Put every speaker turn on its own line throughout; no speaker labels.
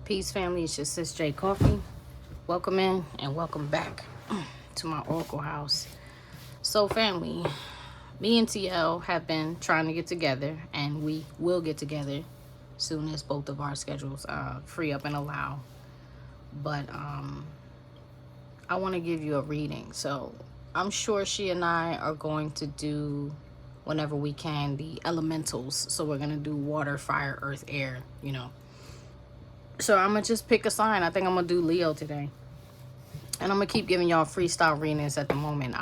Peace, family. It's just sis j.coffee. Welcome in and welcome back to my Oracle house. So, family, me and TL have been trying to get together, and we will get together soon as both of our schedules free up and allow. But I want to give you a reading. So, I'm sure she and I are going to do, whenever we can, the elementals. So, we're going to do water, fire, earth, air, you know. So I'm going to just pick a sign. I think I'm going to do Leo today. And I'm going to keep giving y'all freestyle readings at the moment.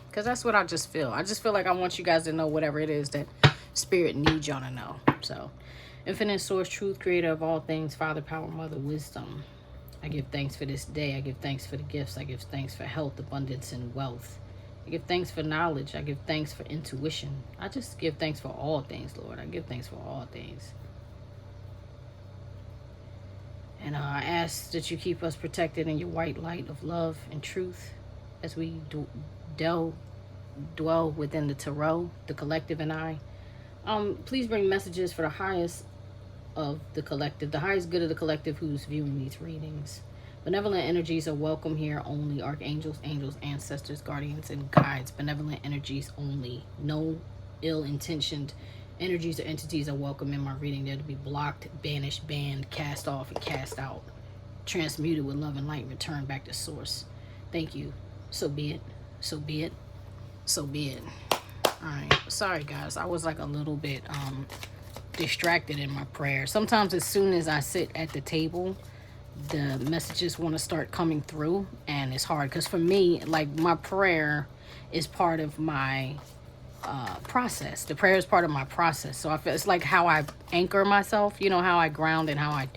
Because that's what I just feel. I just feel like I want you guys to know whatever it is that Spirit needs y'all to know. So, infinite source, truth, creator of all things, Father, power, mother, wisdom. I give thanks for this day. I give thanks for the gifts. I give thanks for health, abundance, and wealth. I give thanks for knowledge. I give thanks for intuition. I just give thanks for all things, Lord. I give thanks for all things. And I ask that you keep us protected in your white light of love and truth as we dwell within the tarot, the collective, and I. Please bring messages for the highest of the collective, the highest good of the collective who's viewing these readings. Benevolent energies are welcome here only. Archangels, angels, ancestors, guardians, and guides. Benevolent energies only. No ill-intentioned energies or entities are welcome in my reading. They're to be blocked, banished, banned, cast off, and cast out. Transmuted with love and light, returned back to source. Thank you. So be it. So be it. So be it. Alright. Sorry, guys. I was like a little bit distracted in my prayer. Sometimes as soon as I sit at the table, the messages want to start coming through. And it's hard. Because for me, like, my prayer is part of my process. The prayer is part of my process. So I feel it's like how I anchor myself, you know, how I ground and how I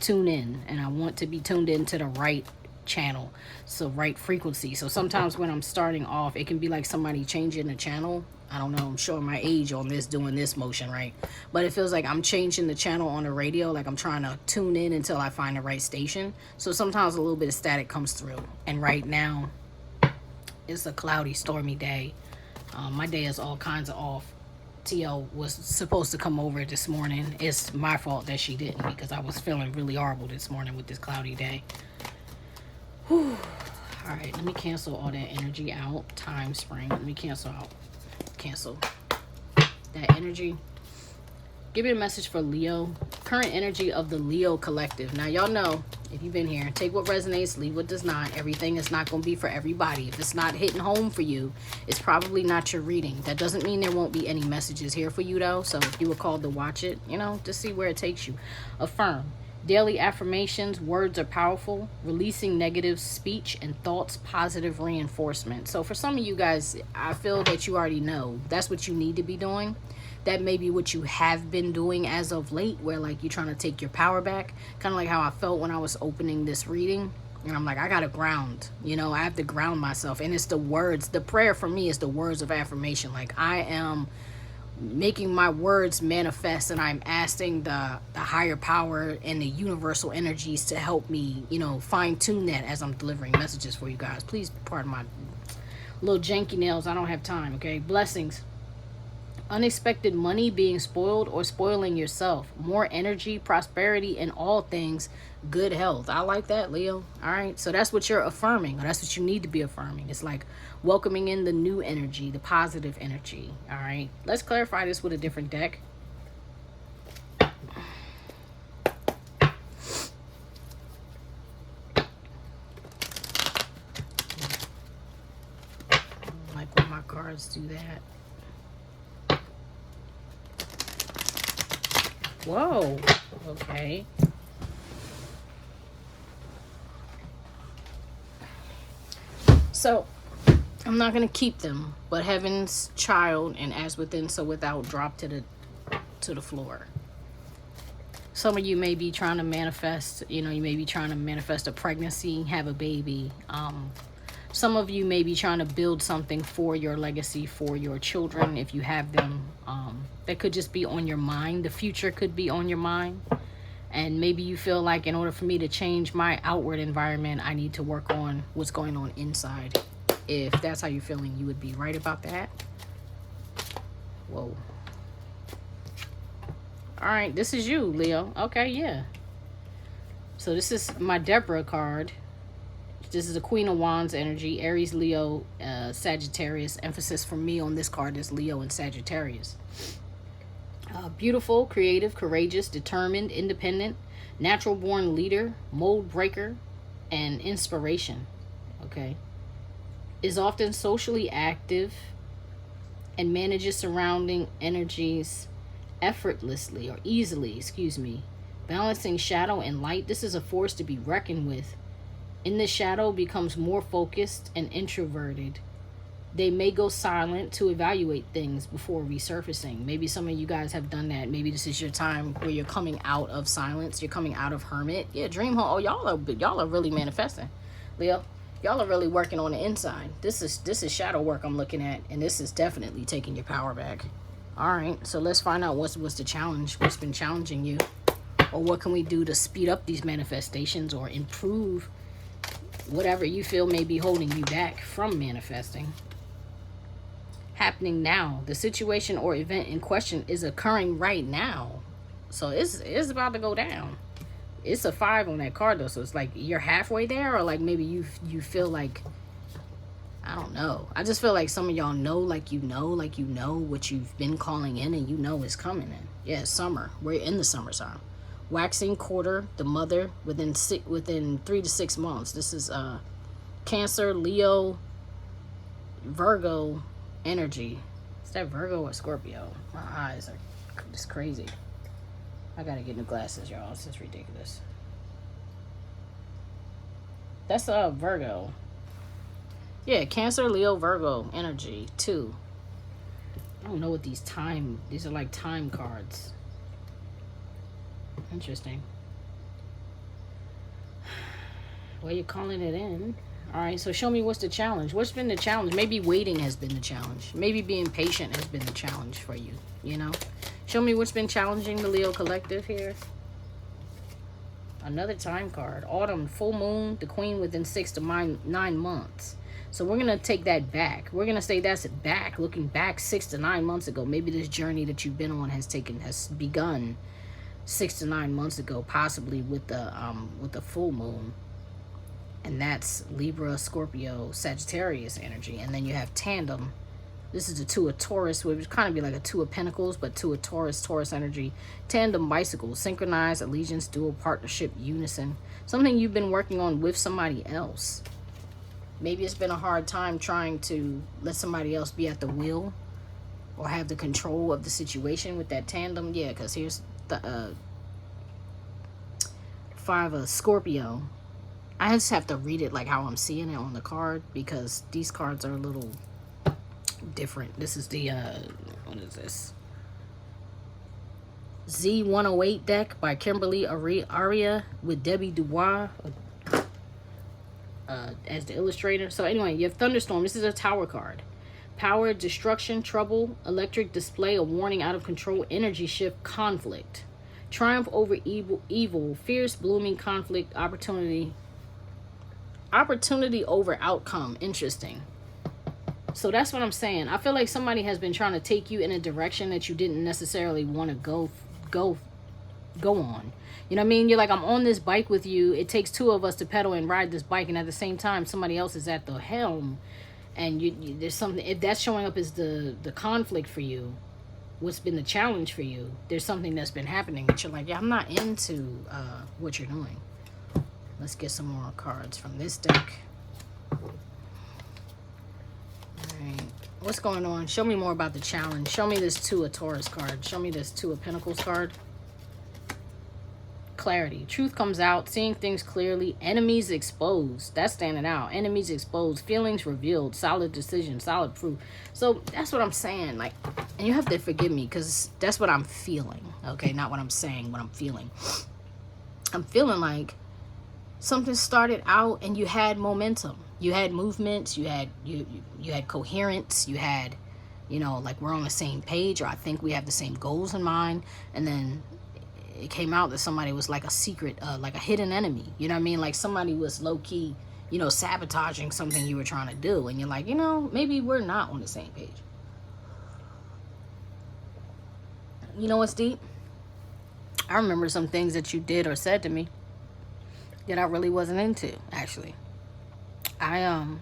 tune in, and I want to be tuned into the right channel, so right frequency. So sometimes when I'm starting off, it can be like somebody changing the channel. I don't know, I'm showing my age on this, doing this motion, right? But it feels like I'm changing the channel on the radio, like I'm trying to tune in until I find the right station. So sometimes a little bit of static comes through. And right now it's a cloudy, stormy day. My day is all kinds of off. TL was supposed to come over this morning. It's my fault that she didn't, because I was feeling really horrible this morning with this cloudy day. Whew. All right, let me cancel all that energy out. Time spring. Let me cancel that energy. Give me a message for Leo. Current energy of the Leo collective. Now, y'all know, if you've been here, take what resonates, leave what does not. Everything is not going to be for everybody. If it's not hitting home for you, it's probably not your reading. That doesn't mean there won't be any messages here for you, though. So if you were called to watch it, you know, just see where it takes you. Affirm. Daily affirmations. Words are powerful. Releasing negative speech and thoughts. Positive reinforcement. So for some of you guys, I feel that you already know that's what you need to be doing. That may be what you have been doing as of late, where like you're trying to take your power back. Kind of like how I felt when I was opening this reading. And I'm like, I got to ground. You know, I have to ground myself. And it's the words. The prayer for me is the words of affirmation. Like, I am making my words manifest, and I'm asking the higher power and the universal energies to help me, you know, fine tune that as I'm delivering messages for you guys. Please pardon my little janky nails. I don't have time. Okay. Blessings. Unexpected money being spoiled or spoiling yourself. More energy, prosperity in all things. Good health. I like that, Leo. All right. So that's what you're affirming. Or that's what you need to be affirming. It's like welcoming in the new energy, the positive energy. All right. Let's clarify this with a different deck. Like when my cards do that. Whoa, okay. So, I'm not going to keep them, but Heaven's Child and As Within, So Without drop to the floor. Some of you may be trying to manifest, you know, you may be trying to manifest a pregnancy, have a baby. Some of you may be trying to build something for your legacy, for your children, if you have them. That could just be on your mind. The future could be on your mind. And maybe you feel like in order for me to change my outward environment, I need to work on what's going on inside. If that's how you're feeling, you would be right about that. Whoa. All right, this is you, Leo. Okay, yeah. So this is my Deborah card. This is the Queen of Wands energy, Aries, Leo, Sagittarius. Emphasis for me on this card is Leo and Sagittarius. Beautiful, creative, courageous, determined, independent, natural born leader, mold breaker, and inspiration. Okay. Is often socially active and manages surrounding energies effortlessly or easily, balancing shadow and light. This is a force to be reckoned with. In the shadow, becomes more focused and introverted. They may go silent to evaluate things before resurfacing. Maybe some of you guys have done that. Maybe this is your time where you're coming out of silence. You're coming out of hermit. Yeah, dream home. Oh, y'all are really manifesting, Leo. Y'all are really working on the inside. This is shadow work I'm looking at, and this is definitely taking your power back. All right, so let's find out what's the challenge. What's been challenging you, or what can we do to speed up these manifestations or improve whatever you feel may be holding you back from manifesting. Happening now. The situation or event in question is occurring right now. So it's about to go down. It's a 5 on that card though. So it's like you're halfway there, or like maybe you feel like, I don't know. I just feel like some of y'all know like you know what you've been calling in, and you know it's coming in. Yeah, it's summer. We're in the summertime. Waxing quarter, the mother, within 3 to 6 months. This is Cancer, Leo, Virgo energy. Is that Virgo or Scorpio? My eyes are just crazy. I gotta get new glasses, y'all. This is ridiculous. That's Virgo. Yeah, Cancer, Leo, Virgo energy 2. I don't know what these are like time cards. Interesting. Well, you're calling it in. All right, so show me what's the challenge. What's been the challenge? Maybe waiting has been the challenge. Maybe being patient has been the challenge for you, you know? Show me what's been challenging the Leo collective here. Another time card. Autumn, full moon, the queen within 6 to 9 months. So we're going to take that back. We're going to say that's back, looking back 6 to 9 months ago. Maybe this journey that you've been on has begun 6 to 9 months ago, possibly with the full moon. And that's Libra, Scorpio, Sagittarius energy. And then you have tandem. This is the 2 of Taurus, which would kind of be like a 2 of Pentacles, but 2 of Taurus energy. Tandem, bicycle, synchronized, allegiance, dual, partnership, unison. Something you've been working on with somebody else. Maybe it's been a hard time trying to let somebody else be at the wheel or have the control of the situation with that tandem. Yeah, because here's the 5 of Scorpio. I just have to read it like how I'm seeing it on the card, because these cards are a little different. This is the what is this? Z108 deck by Kimberly Aria with Debbie Dubois as the illustrator. So anyway, you have Thunderstorm. This is a Tower card. Power, destruction, trouble, electric display, a warning, out of control, energy shift, conflict, triumph over evil, fierce blooming conflict, opportunity over outcome. Interesting. So that's what I'm saying. I feel like somebody has been trying to take you in a direction that you didn't necessarily want to go on. You know what I mean? You're like, I'm on this bike with you. It takes 2 of us to pedal and ride this bike, and at the same time, somebody else is at the helm. And there's something, if that's showing up as the conflict for you, what's been the challenge for you, there's something that's been happening that you're like, yeah, I'm not into what you're doing. Let's get some more cards from this deck. Alright, what's going on? Show me more about the challenge. Show me this 2 of Taurus card. Show me this 2 of Pentacles card. Clarity. Truth comes out. Seeing things clearly. Enemies exposed. That's standing out. Enemies exposed. Feelings revealed. Solid decision. Solid proof. So that's what I'm saying. Like, and you have to forgive me, because that's what I'm feeling. Okay, not what I'm saying, what I'm feeling. I'm feeling like something started out and you had momentum. You had movements. You had coherence. You had, you know, like, we're on the same page, or I think we have the same goals in mind. And then it came out that somebody was like a secret, like a hidden enemy. You know what I mean? Like somebody was low-key, you know, sabotaging something you were trying to do. And you're like, you know, maybe we're not on the same page. You know what's deep? I remember some things that you did or said to me. that I really wasn't into, actually. I'm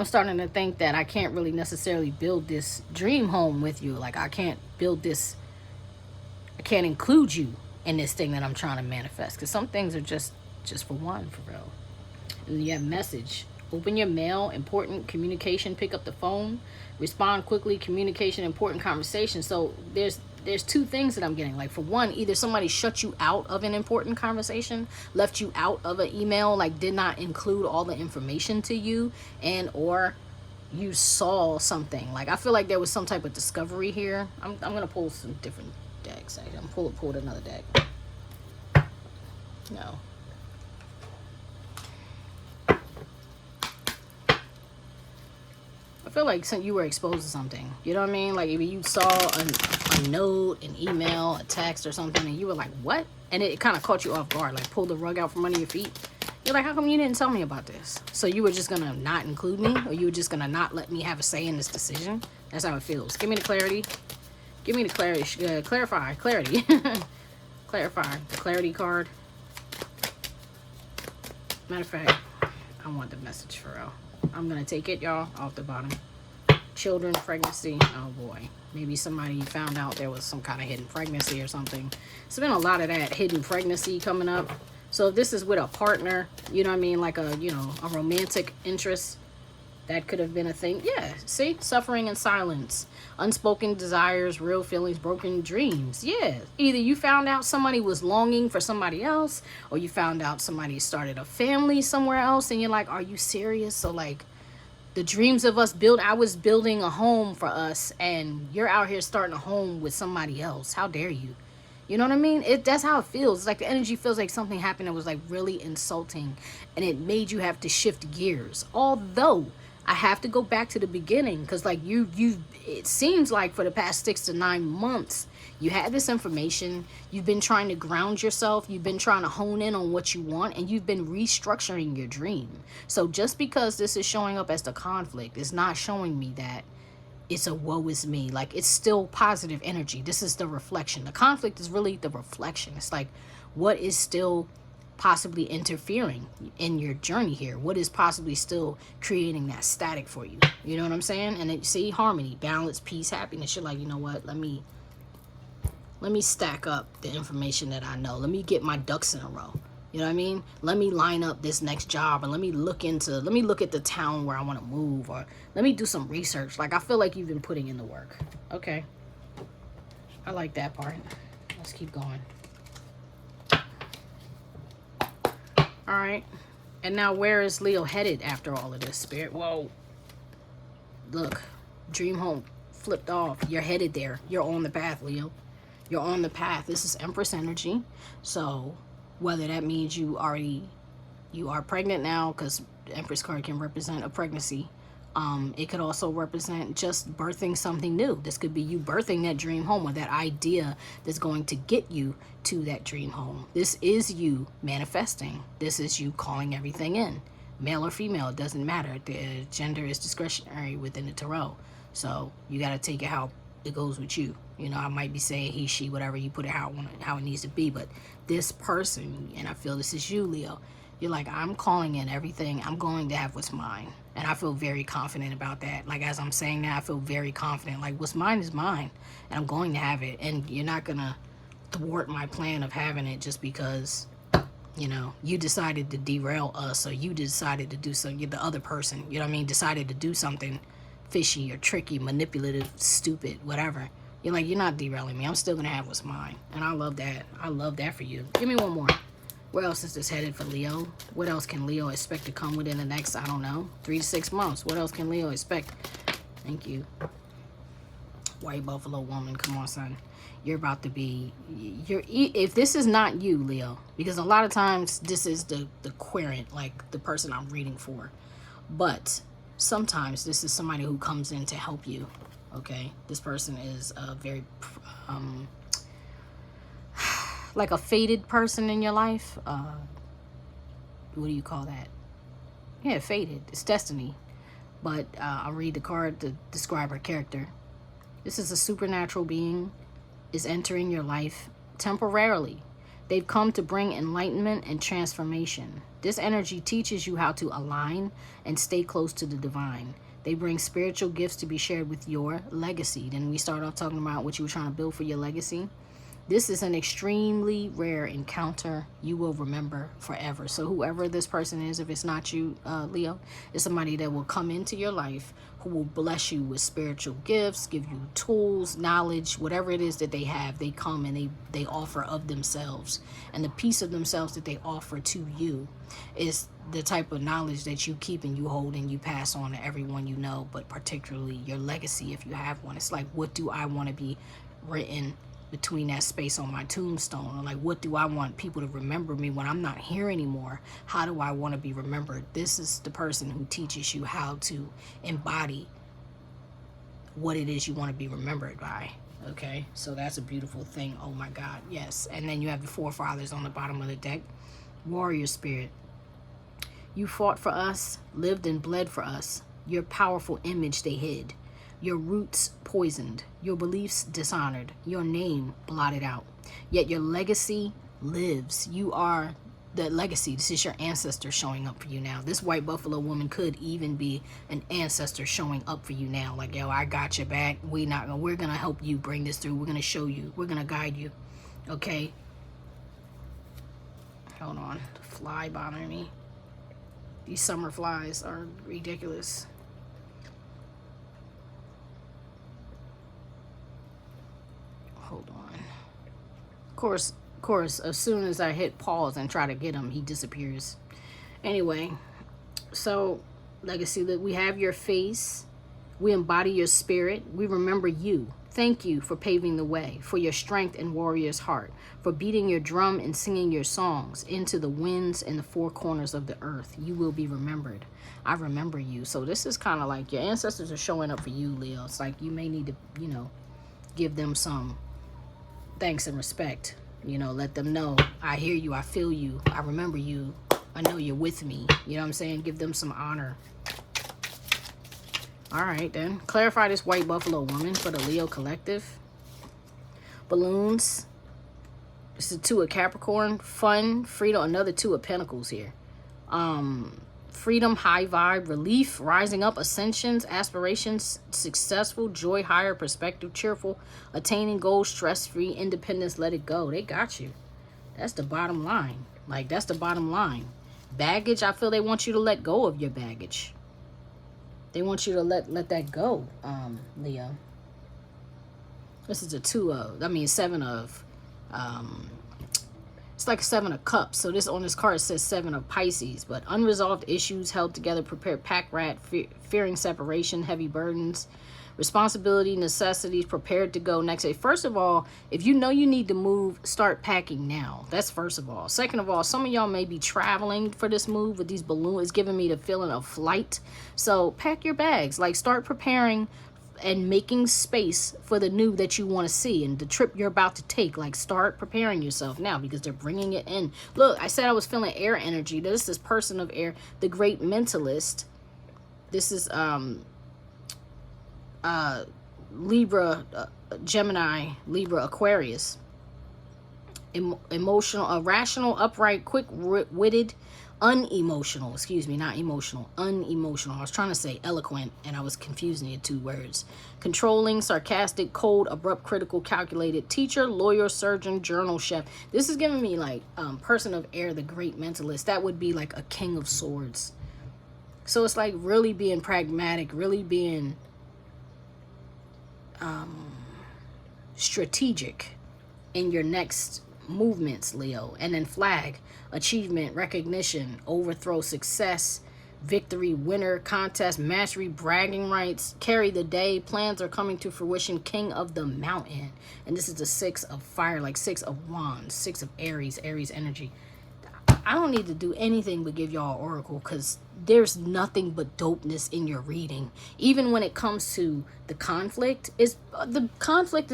starting to think that I can't really necessarily build this dream home with you. Like, I can't build this, I can't include you in this thing that I'm trying to manifest, because some things are just for one, for real. And you have message. Open your mail, important communication, pick up the phone, respond quickly, communication, important conversation. So there's two things that I'm getting. Like, for one, either somebody shut you out of an important conversation, left you out of an email, like did not include all the information to you, and or you saw something. Like, I feel like there was some type of discovery here. I'm gonna pull some different decks. I'm pulled another deck. No. I feel like you were exposed to something. You know what I mean? Like, if you saw a note, an email, a text or something, and you were like, what? And it kind of caught you off guard, like pulled the rug out from under your feet. You're like, how come you didn't tell me about this? So you were just going to not include me? Or you were just going to not let me have a say in this decision? That's how it feels. Give me the clarity. Give me the clarity. Clarify. Clarity. Clarify. The clarity card. Matter of fact, I want the message for real. I'm going to take it, y'all, off the bottom. Children, pregnancy. Oh, boy. Maybe somebody found out there was some kind of hidden pregnancy or something. There's been a lot of that hidden pregnancy coming up. So if this is with a partner, you know what I mean, like a romantic interest, that could have been a thing. Yeah, see? Suffering in silence. Unspoken desires, real feelings, broken dreams. Yeah. Either you found out somebody was longing for somebody else, or you found out somebody started a family somewhere else, and you're like, are you serious? So, like, the dreams of us I was building a home for us, and you're out here starting a home with somebody else. How dare you? You know what I mean? That's how it feels. It's like the energy feels like something happened that was like really insulting, and it made you have to shift gears. Although I have to go back to the beginning, because like it seems like for the past 6 to 9 months, you had this information, you've been trying to ground yourself, you've been trying to hone in on what you want, and you've been restructuring your dream. So just because this is showing up as the conflict is not showing me that it's a woe is me. Like, it's still positive energy. This is the reflection. The conflict is really the reflection. It's like, what is still possibly interfering in your journey here? What is possibly still creating that static for you? You know what I'm saying? And it, see, harmony, balance, peace, happiness. You're like, you know what? Let me stack up the information that I know. Let me get my ducks in a row. You know what I mean? Let me line up this next job, and let me look at the town where I want to move, or let me do some research. Like, I feel like you've been putting in the work. Okay. I like that part. Let's keep going. All right. And now, where is Leo headed after all of this, Spirit? Whoa. Look. Dream home flipped off. You're headed there. You're on the path, Leo. You're on the path. This is Empress energy. So whether that means you are pregnant now, because the Empress card can represent a pregnancy. It could also represent just birthing something new. This could be you birthing that dream home, or that idea that's going to get you to that dream home. This is you manifesting. This is you calling everything in. Male or female, it doesn't matter. The gender is discretionary within the tarot. So you got to take it how it goes with you. You know, I might be saying he, she, whatever, you put it how it needs to be. But this person, and I feel this is you, Leo, you're like, I'm calling in everything. I'm going to have what's mine. And I feel very confident about that. Like, as I'm saying that, I feel very confident. Like, what's mine is mine, and I'm going to have it. And you're not going to thwart my plan of having it just because, you know, you decided to derail us, or you decided to do something. The other person, you know what I mean, decided to do something fishy or tricky, manipulative, stupid, whatever. You're like, you're not derailing me. I'm still going to have what's mine. And I love that. I love that for you. Give me one more. Where else is this headed for Leo? What else can Leo expect to come within the next, I don't know, 3 to 6 months? What else can Leo expect? Thank you. White Buffalo woman, come on, son. You're about to be, if this is not you, Leo, because a lot of times this is the querent, like the person I'm reading for. But sometimes this is somebody who comes in to help you. Okay, this person is a very like a fated person in your life. What do you call that? Yeah, fated. It's destiny. But I'll read the card to describe her character. This is a supernatural being, is entering your life temporarily They've come to bring enlightenment and transformation. This energy teaches you how to align and stay close to the divine. They bring spiritual gifts to be shared with your legacy. Then we start off talking about what you were trying to build for your legacy. This is an extremely rare encounter you will remember forever. So whoever this person is, if it's not you, Leo, is somebody that will come into your life who will bless you with spiritual gifts, give you tools, knowledge, whatever it is that they have. They come and they offer of themselves. And the piece of themselves that they offer to you is the type of knowledge that you keep and you hold and you pass on to everyone you know, but particularly your legacy if you have one. It's like, what do I want to be written between that space on my tombstone? Or like, what do I want people to remember me when I'm not here anymore? How do I want to be remembered? This is the person who teaches you how to embody what it is you want to be remembered by. Okay, so that's a beautiful thing. Oh my God, yes. And then you have the forefathers on the bottom of the deck. Warrior spirit. You fought for us, lived and bled for us. Your powerful image they hid. Your roots poisoned, your beliefs dishonored, your name blotted out. Yet your legacy lives. You are the legacy. This is your ancestor showing up for you now. This white buffalo woman could even be an ancestor showing up for you now. Like, yo, I got your back. We're gonna help you bring this through. We're gonna show you. We're gonna guide you. Okay. Hold on. The fly bothering me. These summer flies are ridiculous. Hold on. Of course, as soon as I hit pause and try to get him, he disappears. Anyway, so legacy, that we have your face. We embody your spirit. We remember you. Thank you for paving the way, for your strength and warrior's heart, for beating your drum and singing your songs into the winds and the four corners of the earth. You will be remembered. I remember you. So this is kind of like your ancestors are showing up for you, Leo. It's like you may need to, give them some thanks and respect. Let them know, I hear you, I feel you, I remember you, I know you're with me. You know what I'm saying? Give them some honor. All right, then. Clarify this white buffalo woman for the Leo collective. Balloons. This is a 2 of Capricorn. Fun, freedom, another 2 of Pentacles here. Freedom, high vibe, relief, rising up, ascensions, aspirations, successful, joy, higher perspective, cheerful, attaining goals, stress-free, independence, let it go. They got you. That's the bottom line. Like, that's the bottom line. Baggage, I feel they want you to let go of your baggage. They want you to let that go, Leo. This is a 7 of, it's like a 7 of Cups. So this on this card says 7 of Pisces. But unresolved issues held together, prepared pack rat, fearing separation, heavy burdens, responsibility, necessities, prepared to go next day. First of all, if you know you need to move, start packing now. That's first of all. Second of all, some of y'all may be traveling for this move with these balloons. It's giving me the feeling of flight. So pack your bags. Like, start preparing and making space for the new that you want to see and the trip you're about to take. Like, start preparing yourself now because they're bringing it in. Look, I said I was feeling air energy. This is person of air, the great mentalist. This is Libra, Gemini, Libra, Aquarius. Emotional, rational, upright, quick-witted, unemotional. Excuse me, not emotional, unemotional. I was trying to say eloquent and I was confusing the 2 words. Controlling, sarcastic, cold, abrupt, critical, calculated, teacher, lawyer, surgeon, journal, chef. This is giving me like person of air, the great mentalist. That would be like a king of swords. So it's like really being pragmatic, really being strategic in your next movements, Leo. And then flag, achievement, recognition, overthrow, success, victory, winner, contest, mastery, bragging rights, carry the day, plans are coming to fruition, king of the mountain. And this is the 6 of fire, like 6 of wands, 6 of Aries energy. I don't need to do anything but give y'all oracle because there's nothing but dopeness in your reading. Even when it comes to the conflict is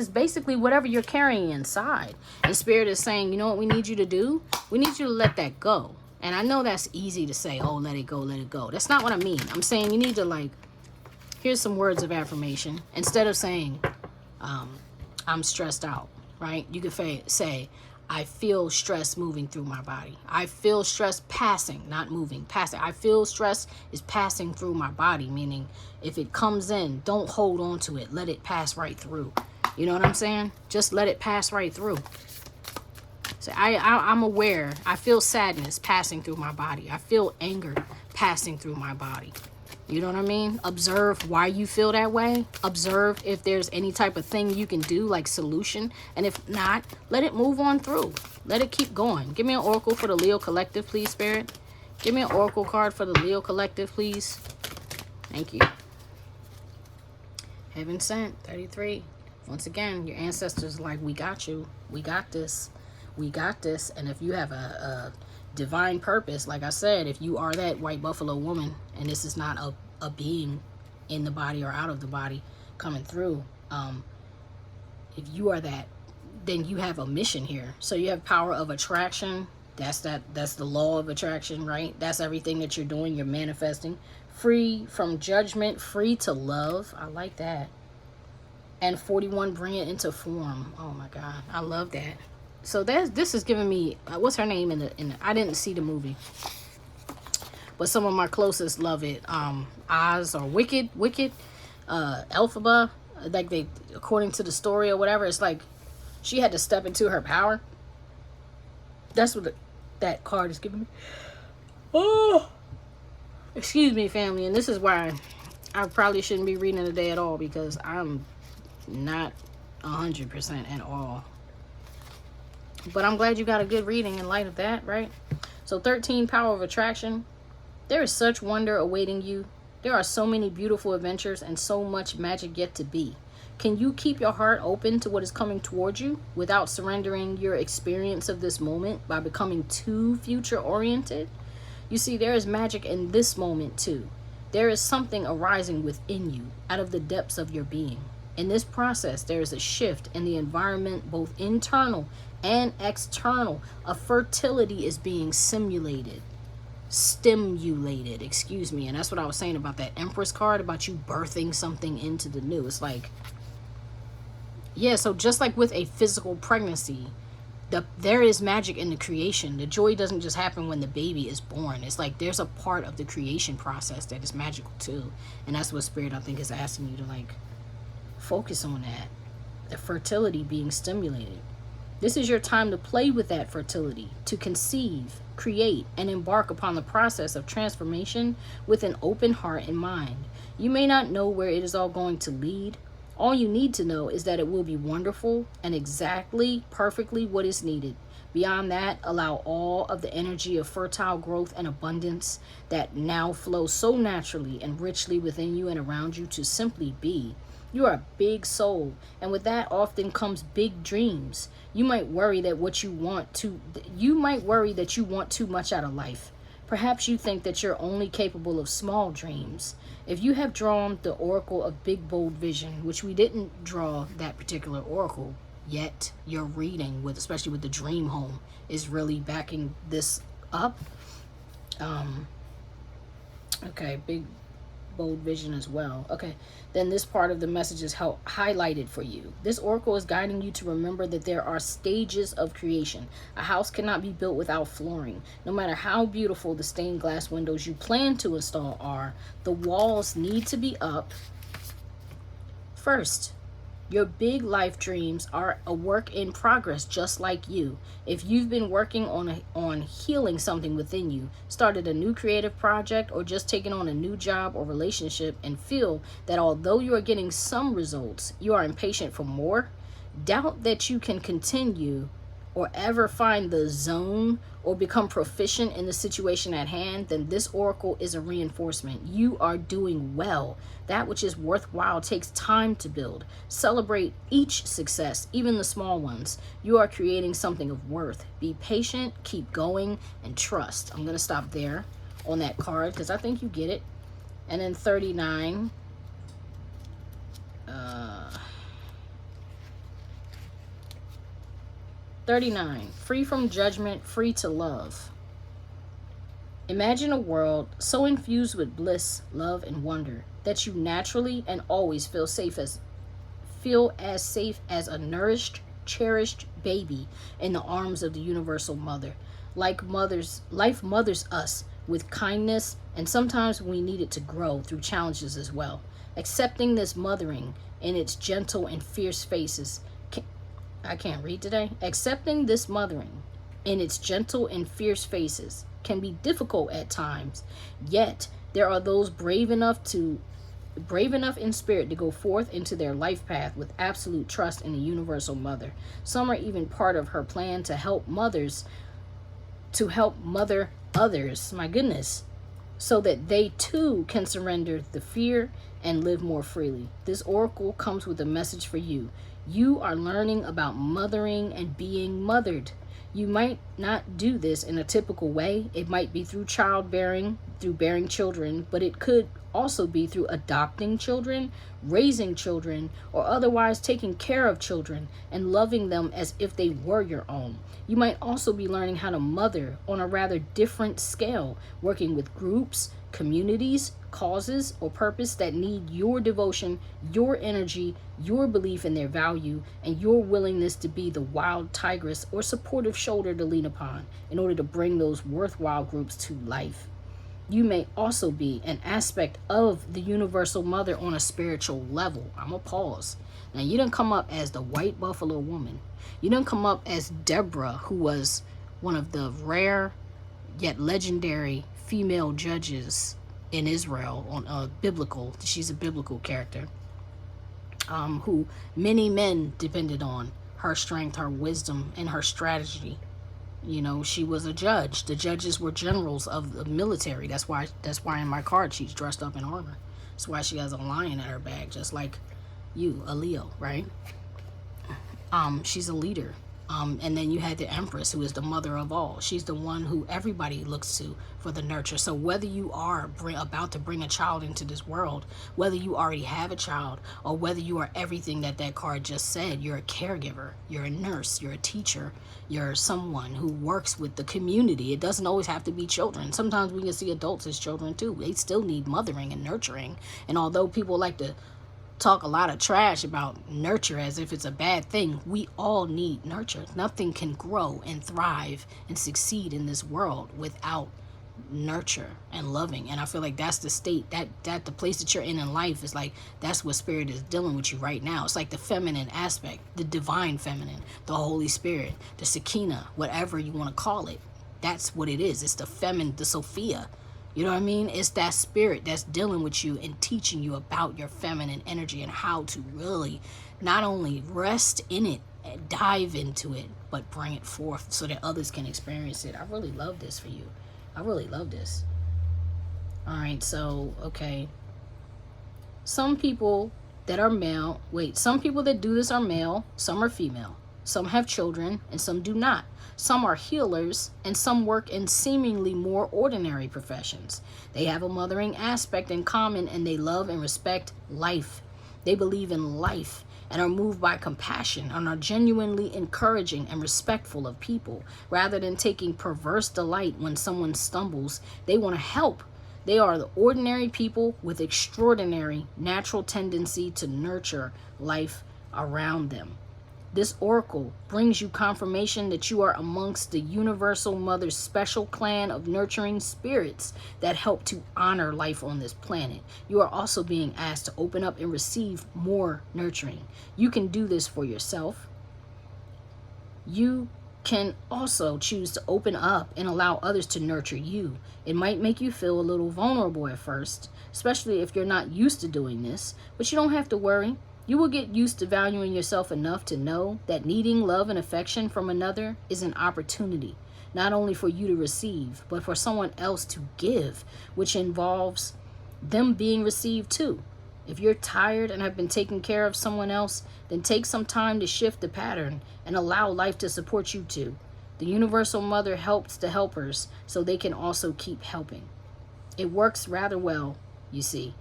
basically whatever you're carrying inside. And Spirit is saying, you know what we need you to do? We need you to let that go. And I know that's easy to say, oh, let it go, let it go. That's not what I mean. I'm saying you need to, like, here's some words of affirmation. Instead of saying, I'm stressed out, right? You could say, I feel stress moving through my body. I feel stress passing, not moving, passing. I feel stress is passing through my body, meaning if it comes in, don't hold on to it. Let it pass right through. You know what I'm saying? Just let it pass right through. So I'm aware. I feel sadness passing through my body. I feel anger passing through my body. You know what I mean? Observe why you feel that way. Observe if there's any type of thing you can do, like solution. And if not, let it move on through. Let it keep going. Give me an oracle for the Leo Collective, please, Spirit. Give me an oracle card for the Leo Collective, please. Thank you. Heaven sent, 33. Once again, your ancestors are like, we got you. We got this. We got this. And if you have a divine purpose, like I said, if you are that white buffalo woman and this is not a being in the body or out of the body coming through, if you are that, then you have a mission here. So you have power of attraction. That's the law of attraction, right? That's everything that you're doing. You're manifesting. Free from judgment, free to love. I like that. And 41, bring it into form. Oh my God, I love that. So this is giving me, what's her name in the I didn't see the movie, but some of my closest love it. Oz or Wicked, Elphaba, like they, according to the story or whatever, it's like she had to step into her power. That's what that card is giving me. Oh, excuse me, family, and this is why I probably shouldn't be reading today at all, because I'm not 100% at all. But I'm glad you got a good reading in light of that, right? So 13, power of attraction. There is such wonder awaiting you. There are so many beautiful adventures and so much magic yet to be. Can you keep your heart open to what is coming towards you without surrendering your experience of this moment by becoming too future oriented? You see, there is magic in this moment too. There is something arising within you out of the depths of your being. In this process, there is a shift in the environment, both internal and external. A fertility is being stimulated, excuse me. And that's what I was saying about that Empress card, about you birthing something into the new. It's like, yeah, so just like with a physical pregnancy, there is magic in the creation. The joy doesn't just happen when the baby is born. It's like there's a part of the creation process that is magical too. And that's what Spirit, I think, is asking you to like focus on, that the fertility being stimulated. This is your time to play with that fertility, to conceive, create, and embark upon the process of transformation with an open heart and mind. You may not know where it is all going to lead. All you need to know is that it will be wonderful and exactly, perfectly what is needed. Beyond that, allow all of the energy of fertile growth and abundance that now flows so naturally and richly within you and around you to simply be. You are a big soul, and with that often comes big dreams. You might worry that you want too much out of life. Perhaps you think that you're only capable of small dreams. If you have drawn the Oracle of Big Bold Vision, which we didn't draw that particular oracle yet, your reading, especially with the dream home, is really backing this up. Okay, Big Bold Vision as well. Okay, then this part of the message is highlighted for you. This oracle is guiding you to remember that there are stages of creation. A house cannot be built without flooring. No matter how beautiful the stained glass windows you plan to install are, the walls need to be up first. Your big life dreams are a work in progress, just like you. If you've been working on healing something within you, started a new creative project, or just taken on a new job or relationship, and feel that although you are getting some results, you are impatient for more, doubt that you can continue or ever find the zone or become proficient in the situation at hand, then this oracle is a reinforcement. You are doing well. That which is worthwhile takes time to build. Celebrate each success, even the small ones. You are creating something of worth. Be patient, keep going, and trust. I'm going to stop there on that card because I think you get it. And then 39. 39, free from judgment, free to love. Imagine a world so infused with bliss, love, and wonder that you naturally and always feel as safe as a nourished cherished baby in the arms of the universal mother. Life mothers us with kindness, and sometimes we need it to grow through challenges as well. Accepting this mothering in its gentle and fierce faces. I can't read today. Accepting this mothering in its gentle and fierce faces can be difficult at times, yet there are those brave enough in spirit to go forth into their life path with absolute trust in the universal mother. Some are even part of her plan to help mother others, my goodness, so that they too can surrender the fear and live more freely. This oracle comes with a message for you. You are learning about mothering and being mothered. You might not do this in a typical way. It might be through childbearing, through bearing children, but it could also be through adopting children, raising children, or otherwise taking care of children and loving them as if they were your own. You might also be learning how to mother on a rather different scale, working with groups, communities, causes, or purpose that need your devotion, your energy, your belief in their value, and your willingness to be the wild tigress or supportive shoulder to lean upon in order to bring those worthwhile groups to life. You may also be an aspect of the universal mother on a spiritual level. I'm going to pause. Now, you didn't come up as the white buffalo woman. You didn't come up as Deborah, who was one of the rare yet legendary female judges in Israel on she's a biblical character, who many men depended on her strength, her wisdom, and her strategy. You know, she was a judge. The judges were generals of the military. That's why in my card she's dressed up in armor. That's why she has a lion at her back, just like you, a Leo, right? She's a leader. And then you had the Empress, who is the mother of all. She's the one who everybody looks to for the nurture. So whether you are about to bring a child into this world, whether you already have a child, or whether you are everything that card just said, you're a caregiver, you're a nurse, you're a teacher, you're someone who works with the community. It doesn't always have to be children. Sometimes we can see adults as children too. They still need mothering and nurturing. And although people like to talk a lot of trash about nurture as if it's a bad thing, we all need nurture. Nothing can grow and thrive and succeed in this world without nurture and loving. And I feel like that's the state, that the place that you're in life is like, that's what spirit is dealing with you right now. It's like the feminine aspect, the divine feminine, the Holy Spirit, the Shekinah, whatever you want to call it. That's what it is. It's the feminine, the Sophia. You know what I mean? It's that spirit that's dealing with you and teaching you about your feminine energy and how to really not only rest in it and dive into it, but bring it forth so that others can experience it. I really love this for you. I really love this. All right, so, okay. Some people that do this are male, some are female. Some have children and some do not. Some are healers and some work in seemingly more ordinary professions. They have a mothering aspect in common and they love and respect life. They believe in life and are moved by compassion and are genuinely encouraging and respectful of people. Rather than taking perverse delight when someone stumbles, they want to help. They are the ordinary people with extraordinary natural tendency to nurture life around them. This oracle brings you confirmation that you are amongst the universal mother's special clan of nurturing spirits that help to honor life on this planet. You are also being asked to open up and receive more nurturing. You can do this for yourself. You can also choose to open up and allow others to nurture you. It might make you feel a little vulnerable at first, especially if you're not used to doing this, but you don't have to worry. You will get used to valuing yourself enough to know that needing love and affection from another is an opportunity, not only for you to receive, but for someone else to give, which involves them being received too. If you're tired and have been taking care of someone else, then take some time to shift the pattern and allow life to support you too. The universal mother helps the helpers so they can also keep helping. It works rather well, you see,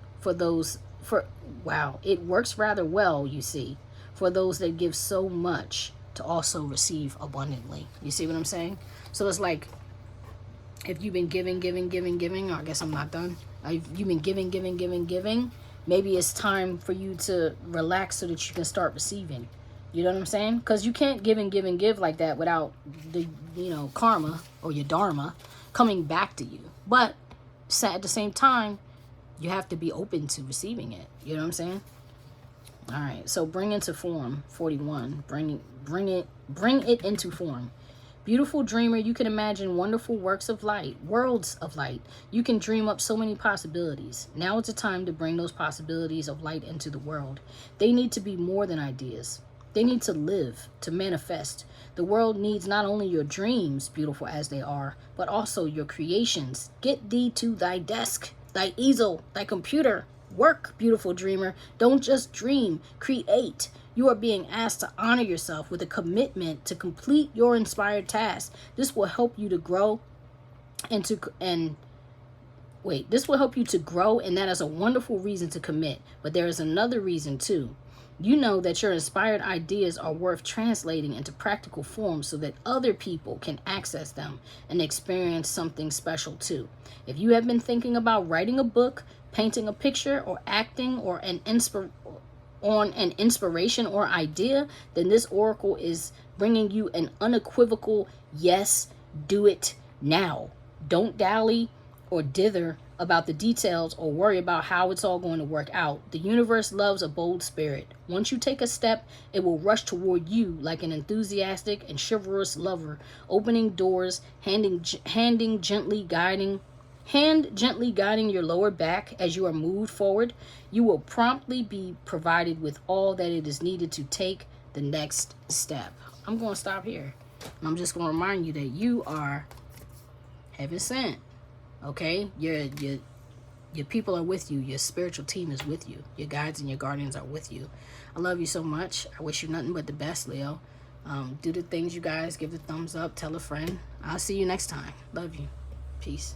it works rather well, you see, for those that give so much to also receive abundantly. You see what I'm saying? So it's like, if you've been giving, I guess I'm not done. You've been giving, maybe it's time for you to relax so that you can start receiving. You know what I'm saying? Because you can't give and give and give like that without the, karma or your dharma coming back to you. But at the same time, you have to be open to receiving it. You know what I'm saying? All right. So bring into form, 41. Bring it into form. Beautiful dreamer, you can imagine wonderful works of light, worlds of light. You can dream up so many possibilities. Now is the time to bring those possibilities of light into the world. They need to be more than ideas. They need to live, to manifest. The world needs not only your dreams, beautiful as they are, but also your creations. Get thee to thy desk, thy easel, thy computer. Work, beautiful dreamer. Don't just dream, create. You are being asked to honor yourself with a commitment to complete your inspired task. This will help you to grow this will help you to grow, and that is a wonderful reason to commit. But there is another reason too. You know that your inspired ideas are worth translating into practical form so that other people can access them and experience something special too. If you have been thinking about writing a book, painting a picture, or acting or on an inspiration or idea, then this oracle is bringing you an unequivocal yes, do it now. Don't dally or dither about the details or worry about how it's all going to work out. The universe loves a bold spirit. Once you take a step, it will rush toward you like an enthusiastic and chivalrous lover, opening doors, hand gently guiding your lower back as you are moved forward. You will promptly be provided with all that it is needed to take the next step. I'm going to stop here. I'm just going to remind you that you are heaven sent. Okay? Your people are with you. Your spiritual team is with you. Your guides and your guardians are with you. I love you so much. I wish you nothing but the best, Leo. Do the things, you guys. Give the thumbs up. Tell a friend. I'll see you next time. Love you. Peace.